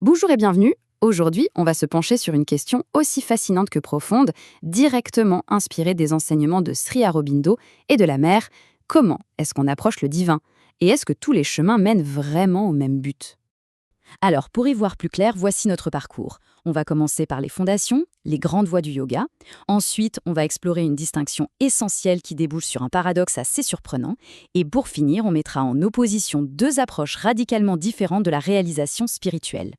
Bonjour et bienvenue. Aujourd'hui, on va se pencher sur une question aussi fascinante que profonde, directement inspirée des enseignements de Sri Aurobindo et de la mer. Comment est-ce qu'on approche le divin? Et est-ce que tous les chemins mènent vraiment au même but? Alors, pour y voir plus clair, voici notre parcours. On va commencer par les fondations, les grandes voies du yoga. Ensuite, on va explorer une distinction essentielle qui débouche sur un paradoxe assez surprenant. Et pour finir, on mettra en opposition deux approches radicalement différentes de la réalisation spirituelle.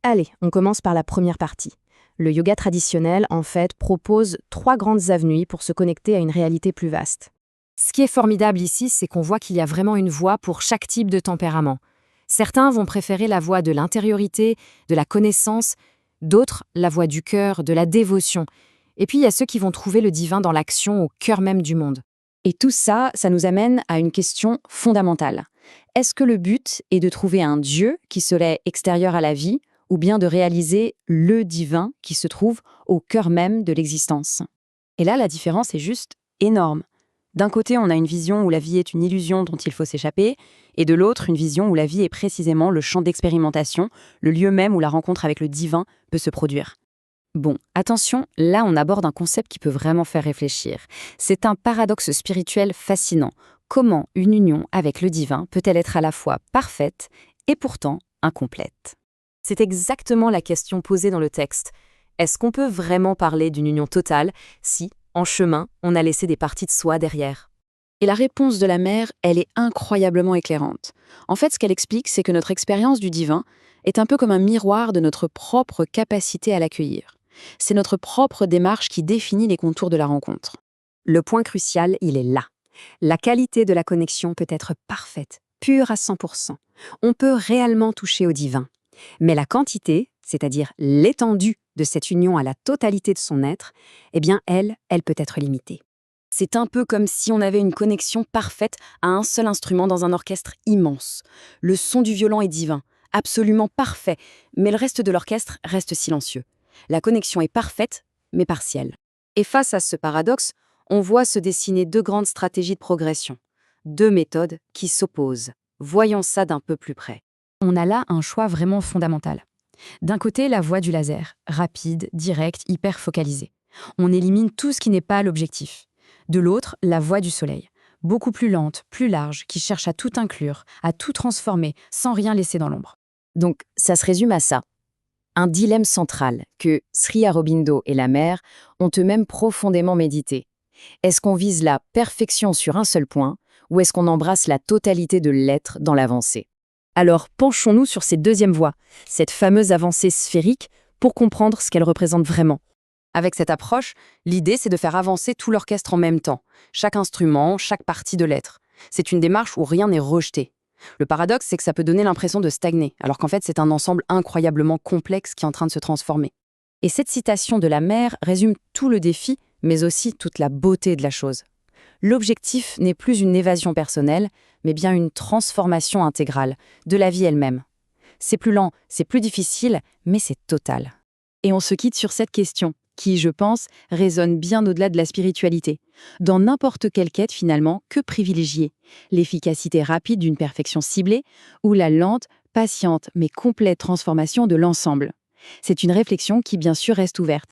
Allez, on commence par la première partie. Le yoga traditionnel, en fait, propose trois grandes avenues pour se connecter à une réalité plus vaste. Ce qui est formidable ici, c'est qu'on voit qu'il y a vraiment une voie pour chaque type de tempérament. Certains vont préférer la voie de l'intériorité, de la connaissance, d'autres la voie du cœur, de la dévotion. Et puis il y a ceux qui vont trouver le divin dans l'action au cœur même du monde. Et tout ça, ça nous amène à une question fondamentale. Est-ce que le but est de trouver un Dieu qui serait extérieur à la vie, ou bien de réaliser le divin qui se trouve au cœur même de l'existence? Et là, la différence est juste énorme. D'un côté, on a une vision où la vie est une illusion dont il faut s'échapper, et de l'autre, une vision où la vie est précisément le champ d'expérimentation, le lieu même où la rencontre avec le divin peut se produire. Bon, attention, là on aborde un concept qui peut vraiment faire réfléchir. C'est un paradoxe spirituel fascinant. Comment une union avec le divin peut-elle être à la fois parfaite et pourtant incomplète? C'est exactement la question posée dans le texte. Est-ce qu'on peut vraiment parler d'une union totale si, en chemin, on a laissé des parties de soi derrière? Et la réponse de la mère, elle est incroyablement éclairante. En fait, ce qu'elle explique, c'est que notre expérience du divin est un peu comme un miroir de notre propre capacité à l'accueillir. C'est notre propre démarche qui définit les contours de la rencontre. Le point crucial, il est là. La qualité de la connexion peut être parfaite, pure à 100%. On peut réellement toucher au divin. Mais la quantité, c'est-à-dire l'étendue de cette union à la totalité de son être, eh bien, elle peut être limitée. C'est un peu comme si on avait une connexion parfaite à un seul instrument dans un orchestre immense. Le son du violon est divin, absolument parfait, mais le reste de l'orchestre reste silencieux. La connexion est parfaite, mais partielle. Et face à ce paradoxe, on voit se dessiner deux grandes stratégies de progression, deux méthodes qui s'opposent. Voyons ça d'un peu plus près. On a là un choix vraiment fondamental. D'un côté, la voie du laser, rapide, directe, hyper focalisée. On élimine tout ce qui n'est pas l'objectif. De l'autre, la voie du soleil, beaucoup plus lente, plus large, qui cherche à tout inclure, à tout transformer, sans rien laisser dans l'ombre. Donc, ça se résume à ça. Un dilemme central que Sri Aurobindo et la mère ont eux-mêmes profondément médité. Est-ce qu'on vise la perfection sur un seul point, ou est-ce qu'on embrasse la totalité de l'être dans l'avancée? Alors, penchons-nous sur cette deuxième voie, cette fameuse avancée sphérique, pour comprendre ce qu'elle représente vraiment. Avec cette approche, l'idée, c'est de faire avancer tout l'orchestre en même temps, chaque instrument, chaque partie de l'être. C'est une démarche où rien n'est rejeté. Le paradoxe, c'est que ça peut donner l'impression de stagner, alors qu'en fait, c'est un ensemble incroyablement complexe qui est en train de se transformer. Et cette citation de la mère résume tout le défi, mais aussi toute la beauté de la chose. L'objectif n'est plus une évasion personnelle, mais bien une transformation intégrale de la vie elle-même. C'est plus lent, c'est plus difficile, mais c'est total. Et on se quitte sur cette question, qui, je pense, résonne bien au-delà de la spiritualité. Dans n'importe quelle quête, finalement, que privilégier? L'efficacité rapide d'une perfection ciblée ou la lente, patiente, mais complète transformation de l'ensemble? C'est une réflexion qui, bien sûr, reste ouverte.